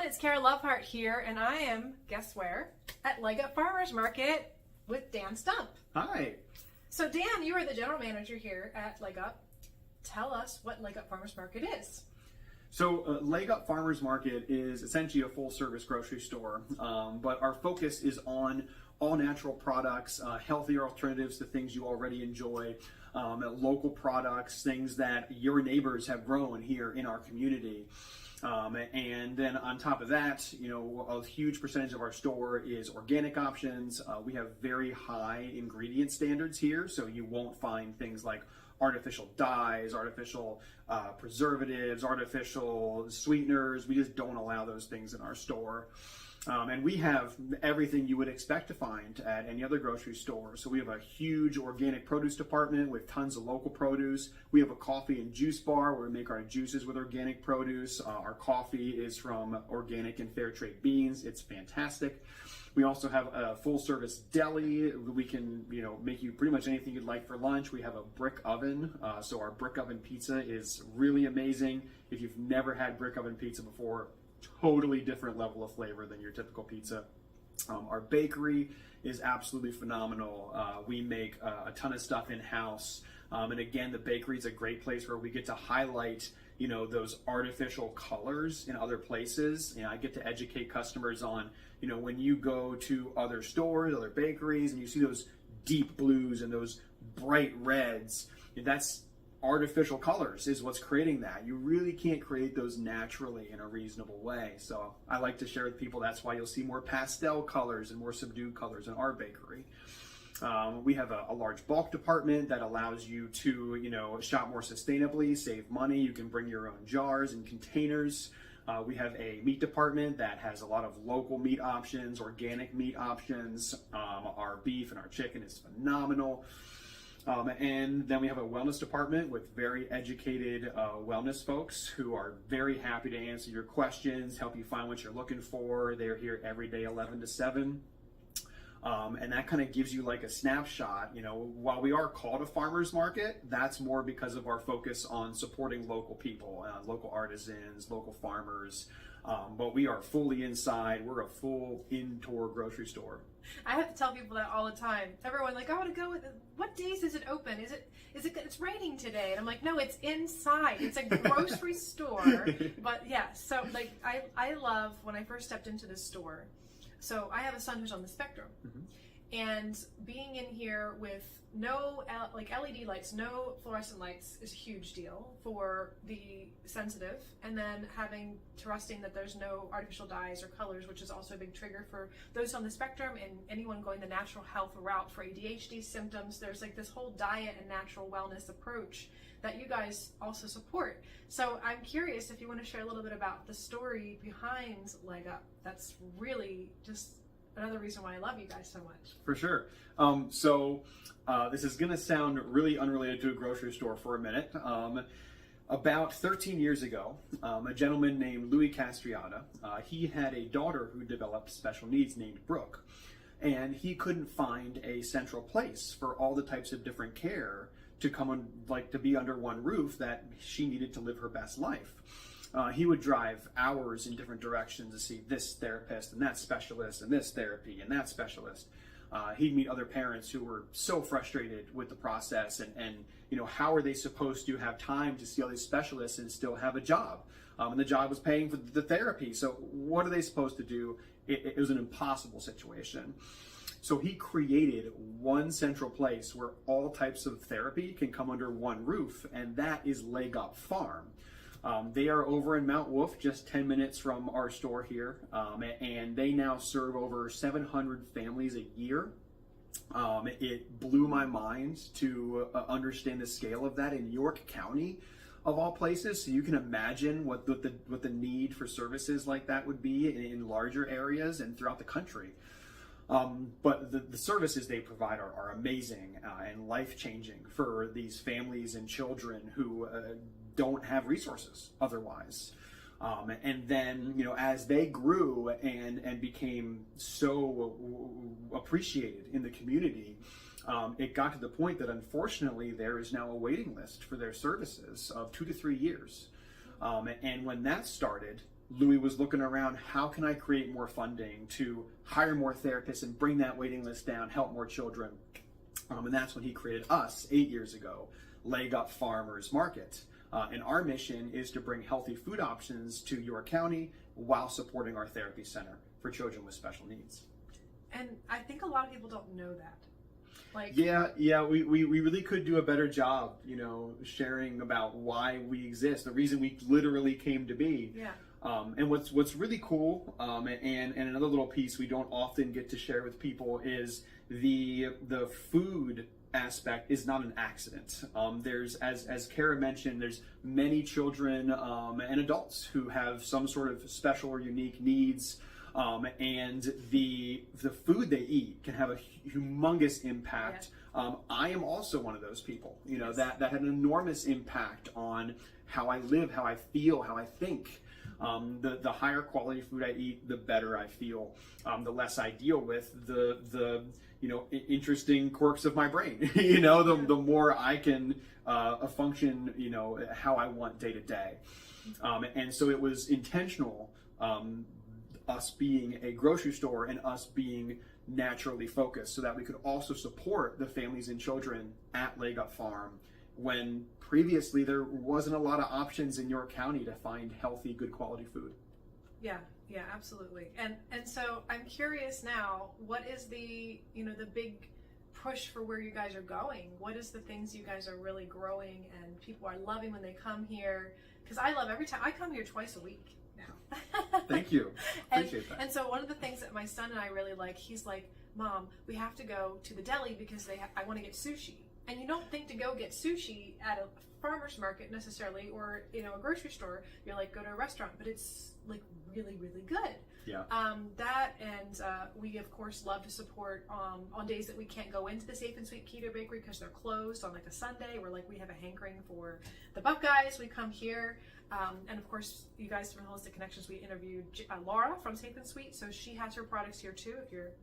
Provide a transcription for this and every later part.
it's Kara Lovehart here, and I am, guess where? At Leg Up Farmers Market with Dan Stump. Hi. So Dan, you are the general manager here at Leg Up. Tell us what Leg Up Farmers Market is. So Leg Up Farmers Market is essentially a full-service grocery store, but our focus is on all natural products, healthier alternatives to things you already enjoy, local products, things that your neighbors have grown here in our community. And then on top of that, a huge percentage of our store is organic options. We have very high ingredient standards here, so you won't find things like artificial dyes, artificial preservatives, artificial sweeteners. We just don't allow those things in our store. And we have everything you would expect to find at any other grocery store. So we have a huge organic produce department with tons of local produce. We have a coffee and juice bar where we make our juices with organic produce. Our coffee is from organic and fair trade beans. It's fantastic. We also have a full service deli. We can, make you pretty much anything you'd like for lunch. We have a brick oven. So our brick oven pizza is really amazing. If you've never had brick oven pizza before, totally different level of flavor than your typical pizza. Our bakery is absolutely phenomenal. We make a ton of stuff in-house. And again, the bakery is a great place where we get to highlight those artificial colors in other places. I get to educate customers on, when you go to other stores, other bakeries, and you see those deep blues and those bright reds, that's artificial colors is what's creating that. You really can't create those naturally in a reasonable way. So I like to share with people that's why you'll see more pastel colors and more subdued colors in our bakery. We have a large bulk department that allows you to, shop more sustainably, save money. You can bring your own jars and containers. We have a meat department that has a lot of local meat options, organic meat options. Our beef and our chicken is phenomenal. And then we have a wellness department with very educated wellness folks who are very happy to answer your questions, help you find what you're looking for. They're here every day, 11 to 7. And that kind of gives you like a snapshot. While we are called a farmer's market, that's more because of our focus on supporting local people, local artisans, local farmers. But we are fully inside. We're a full indoor grocery store. I have to tell people that all the time. Everyone I want to go with it. What days is it open? It's raining today? And I'm like, no, it's inside. It's a grocery store. But yeah, so I love when I first stepped into this store. So I have a son who's on the spectrum. Mm-hmm. And being in here with no LED lights, no fluorescent lights is a huge deal for the sensitive. And then trusting that there's no artificial dyes or colors, which is also a big trigger for those on the spectrum and anyone going the natural health route for ADHD symptoms. There's this whole diet and natural wellness approach that you guys also support. So I'm curious if you want to share a little bit about the story behind Leg Up. That's really just another reason why I love you guys so much. For sure. This is going to sound really unrelated to a grocery store for a minute. About 13 years ago, a gentleman named Louis Castriata, he had a daughter who developed special needs named Brooke. And he couldn't find a central place for all the types of different care to come on, to be under one roof that she needed to live her best life. He would drive hours in different directions to see this therapist and that specialist and this therapy and that specialist. He'd meet other parents who were so frustrated with the process and how are they supposed to have time to see all these specialists and still have a job? And the job was paying for the therapy. So what are they supposed to do? It was an impossible situation. So he created one central place where all types of therapy can come under one roof, and that is Leg Up Farm. They are over in Mount Wolf, just 10 minutes from our store here, and they now serve over 700 families a year. It blew my mind to understand the scale of that in York County, of all places. So you can imagine what the need for services like that would be in larger areas and throughout the country. But the services they provide are amazing and life-changing for these families and children who don't have resources otherwise. And then, as they grew and became so appreciated in the community, it got to the point that unfortunately there is now a waiting list for their services of 2 to 3 years. And when that started, Louis was looking around, how can I create more funding to hire more therapists and bring that waiting list down, help more children? And that's when he created us 8 years ago, Leg Up Farmers Market. And our mission is to bring healthy food options to your county while supporting our therapy center for children with special needs. And I think a lot of people don't know that. Like, we really could do a better job, sharing about why we exist, the reason we literally came to be. Yeah. And what's really cool, and another little piece we don't often get to share with people is the food aspect is not an accident. There's, as Kara mentioned, there's many children and adults who have some sort of special or unique needs. And the food they eat can have a humongous impact. Yeah. I am also one of those people, Yes. that had an enormous impact on how I live, how I feel, how I think. The higher quality food I eat, the better I feel. The less I deal with the interesting quirks of my brain. The more I can function, how I want day to day. And so it was intentional. Us being a grocery store and us being naturally focused so that we could also support the families and children at Leg Up Farm when previously there wasn't a lot of options in your county to find healthy, good quality food. Yeah, absolutely. And so I'm curious now, what is the big push for where you guys are going? What is the things you guys are really growing and people are loving when they come here? Because I love every time I come here twice a week. Thank you. Appreciate that. And so one of the things that my son and I really like, he's like, Mom, we have to go to the deli because I want to get sushi. And you don't think to go get sushi at a farmer's market necessarily, or a grocery store. You're like, go to a restaurant, but it's like really, really good. Yeah. We of course love to support on days that we can't go into the Safe and Sweet Keto Bakery because they're closed on like a Sunday. We're like, we have a hankering for the Buckeyes. We come here. And of course, you guys from Holistic Connections, we interviewed Laura from Safe and Sweet, so she has her products here too if you're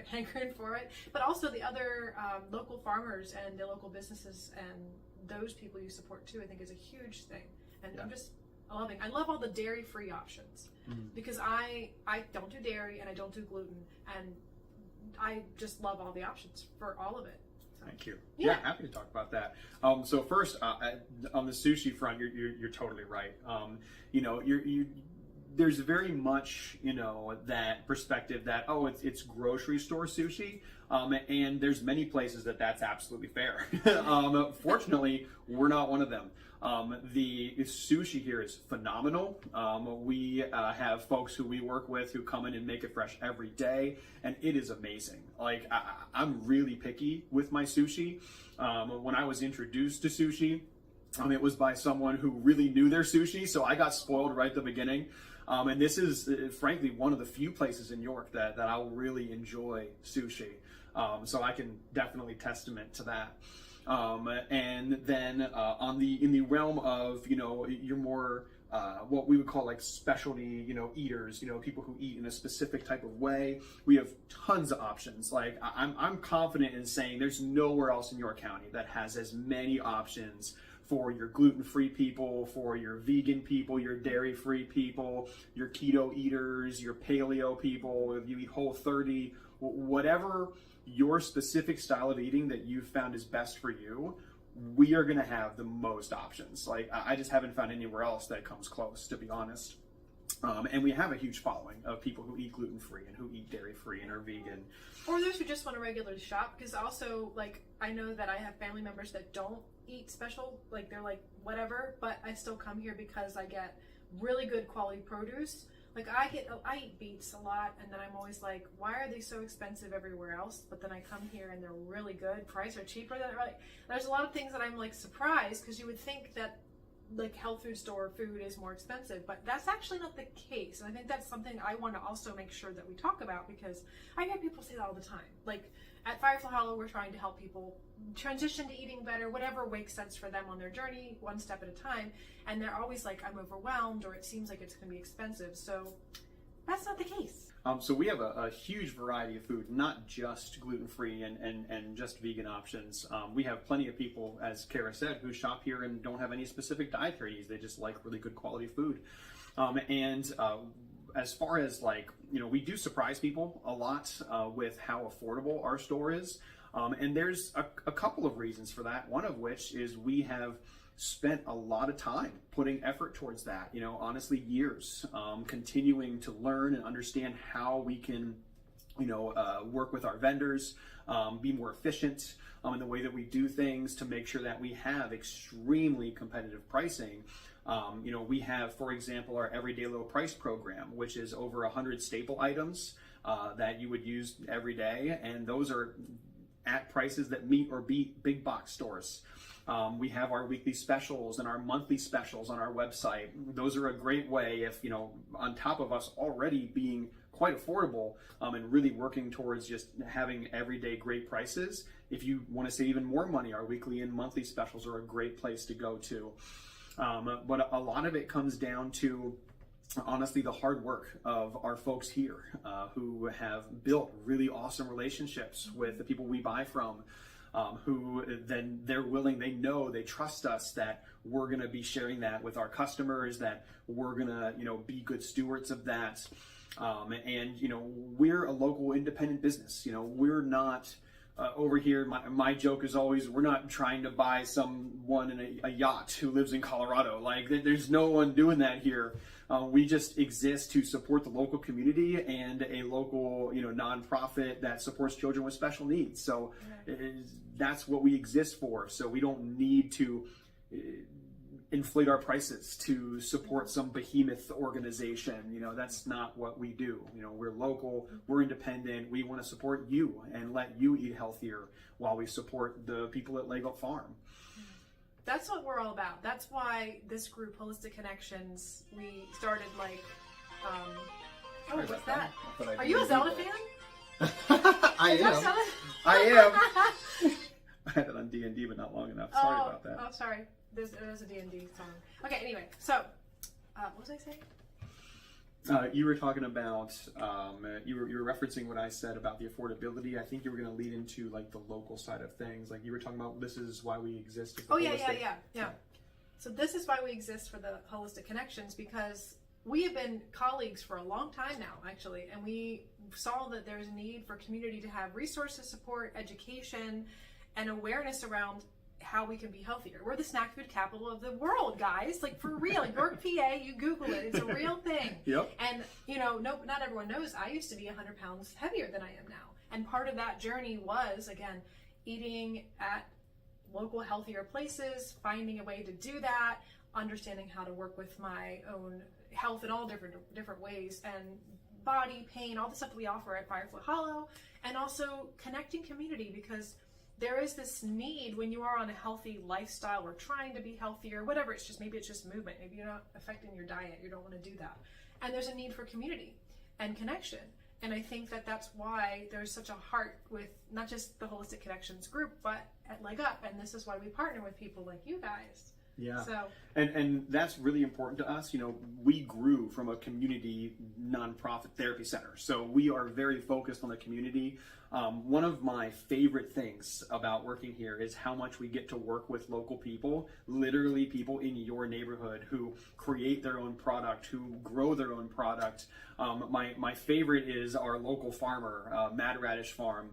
hankering for it. But also the other local farmers and the local businesses and those people you support too, I think is a huge thing. And Yeah. I'm just loving. I love all the dairy-free options because I don't do dairy and I don't do gluten, and I just love all the options for all of it. Thank you. Yeah. Happy to talk about that. So first, on the sushi front, you're totally right. There's very much that perspective that it's grocery store sushi, and there's many places that's absolutely fair. Fortunately, we're not one of them. The sushi here is phenomenal. We have folks who we work with who come in and make it fresh every day, and it is amazing. Like, I'm really picky with my sushi. When I was introduced to sushi, it was by someone who really knew their sushi, so I got spoiled right at the beginning. And this is, frankly, one of the few places in York that I'll really enjoy sushi. So I can definitely testament to that. And then in the realm of your more what we would call like specialty eaters, people who eat in a specific type of way, we have tons of options. Like I'm confident in saying there's nowhere else in York County that has as many options for your gluten-free people, for your vegan people, your dairy-free people, your keto eaters, your paleo people, if you eat Whole30, whatever your specific style of eating that you've found is best for you, we are going to have the most options. Like, I just haven't found anywhere else that comes close, to be honest. And we have a huge following of people who eat gluten-free and who eat dairy-free and are vegan. Or those who just want to regularly shop, because also, like, I know that I have family members that don't eat special, like, they're like, whatever, but I still come here because I get really good quality produce. Like, I eat beets a lot, and then I'm always like, why are they so expensive everywhere else? But then I come here and they're really good. Price are cheaper than like. There's a lot of things that I'm like surprised, because you would think that like health food store food is more expensive, but that's actually not the case. And I think that's something I want to also make sure that we talk about, because I hear people say that all the time. Like at Firefly Hollow, we're trying to help people transition to eating better, whatever makes sense for them on their journey, one step at a time. And they're always like, I'm overwhelmed, or it seems like it's going to be expensive. So that's not the case. So we have a huge variety of food, not just gluten-free and just vegan options. We have plenty of people, as Kara said, who shop here and don't have any specific dietary needs. They just like really good quality food. As far as like, we do surprise people a lot with how affordable our store is. And there's a couple of reasons for that. One of which is we have spent a lot of time putting effort towards that, honestly, years, continuing to learn and understand how we can, work with our vendors, be more efficient in the way that we do things to make sure that we have extremely competitive pricing. We have, for example, our everyday low price program, which is over 100 staple items that you would use every day. And those are at prices that meet or beat big box stores. We have our weekly specials and our monthly specials on our website. Those are a great way if, on top of us already being quite affordable and really working towards just having everyday great prices. If you want to save even more money, our weekly and monthly specials are a great place to go to. But a lot of it comes down to, honestly, the hard work of our folks here who have built really awesome relationships with the people we buy from, who then they know, they trust us that we're going to be sharing that with our customers, that we're going to, be good stewards of that. We're a local independent business. We're not over here. My joke is always, we're not trying to buy someone in a yacht who lives in Colorado. Like, there's no one doing that here. We just exist to support the local community and a local, nonprofit that supports children with special needs. So that's what we exist for. So we don't need to inflate our prices to support some behemoth organization. That's not what we do. We're local, we're independent. We want to support you and let you eat healthier while we support the people at Leg Up Farm. That's what we're all about. That's why this group, Holistic Connections, we started what's that? Are you a Zelda fan? I am. I am. I had it on D&D, but not long enough. Sorry about that. Oh, sorry. There's a D&D song. Okay, anyway, so, what was I saying? You were talking about, you were referencing what I said about the affordability. I think you were going to lead into like the local side of things. Like you were talking about, this is why we exist. As the Yeah. So this is why we exist for the Holistic Connections, because we have been colleagues for a long time now, actually, and we saw that there's a need for community to have resources, support, education, and awareness around how we can be healthier. We're the snack food capital of the world, guys. Like, for real. York, PA, you Google it. It's a real thing. Yep. And, not everyone knows I used to be 100 pounds heavier than I am now. And part of that journey was, again, eating at local healthier places, finding a way to do that, understanding how to work with my own health in all different ways, and body, pain, all the stuff that we offer at Firefly Hollow, and also connecting community, because there is this need when you are on a healthy lifestyle or trying to be healthier, whatever, maybe it's just movement. Maybe you're not affecting your diet. You don't want to do that. And there's a need for community and connection. And I think that that's why there's such a heart with not just the Holistic Connections group, but at Leg Up. And this is why we partner with people like you guys. Yeah. So, and that's really important to us. We grew from a community nonprofit therapy center. So we are very focused on the community. One of my favorite things about working here is how much we get to work with local people, literally people in your neighborhood who create their own product, who grow their own product. My favorite is our local farmer, Mad Radish Farm.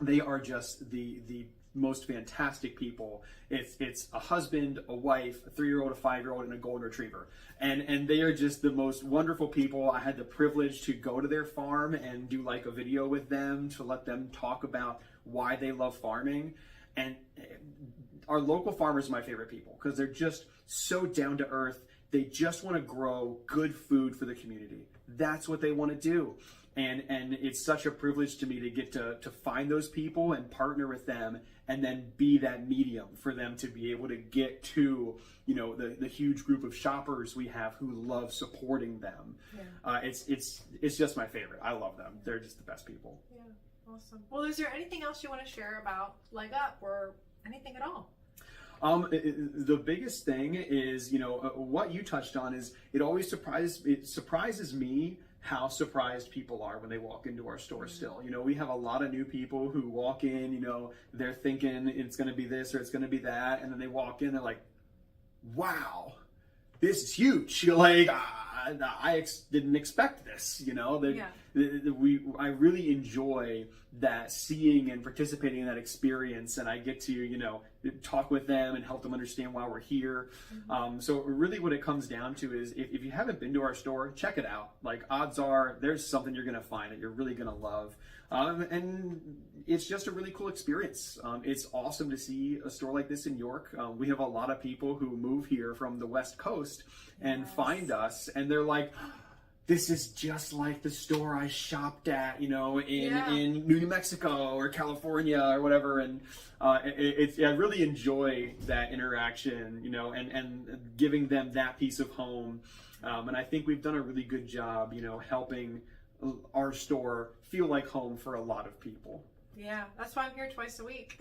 They are just the most fantastic people. It's a husband, a wife, a 3-year-old, a 5-year-old, and a golden retriever. And they are just the most wonderful people. I had the privilege to go to their farm and do like a video with them to let them talk about why they love farming. And our local farmers are my favorite people because they're just so down to earth. They just want to grow good food for the community. That's what they want to do. And it's such a privilege to me to get to find those people and partner with them, and then be that medium for them to be able to get to, the huge group of shoppers we have who love supporting them. Yeah. It's just my favorite. I love them. They're just the best people. Yeah, awesome. Well, is there anything else you want to share about Leg Up or anything at all? The biggest thing is, what you touched on is it surprises me how surprised people are when they walk into our store still. We have a lot of new people who walk in, they're thinking it's going to be this or it's going to be that. And then they walk in, they're like, wow, this is huge. Like, didn't expect this, you know, that Yeah. I really enjoy that, seeing and participating in that experience, and I get to, you know, talk with them and help them understand why we're here. So really what it comes down to is if you haven't been to our store, check it out. Like, odds are there's something you're going to find that you're really going to love. And it's just a really cool experience. It's awesome to see a store like this in York. We have a lot of people who move here from the West Coast and find us, and they're like, this is just like the store I shopped at, you know, in New Mexico or California or whatever. And I really enjoy that interaction, you know, and giving them that piece of home. And I think we've done a really good job, you know, helping our store feel like home for a lot of people. Yeah, that's why I'm here twice a week.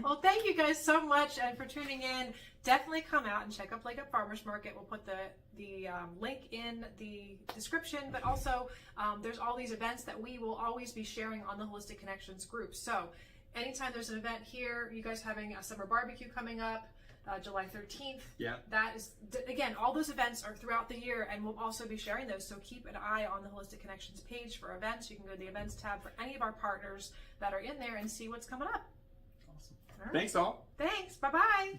Well, thank you guys so much and for tuning in. Definitely come out and check out Leg Up Farmers Market. We'll put the link in the description, but also there's all these events that we will always be sharing on the Holistic Connections group. So anytime there's an event here, you guys having a summer barbecue coming up, July 13th. Yeah. That is, again, all those events are throughout the year, and we'll also be sharing those. So keep an eye on the Holistic Connections page for events. You can go to the events tab for any of our partners that are in there and see what's coming up. Awesome. All right. Thanks all. Thanks. Bye-bye.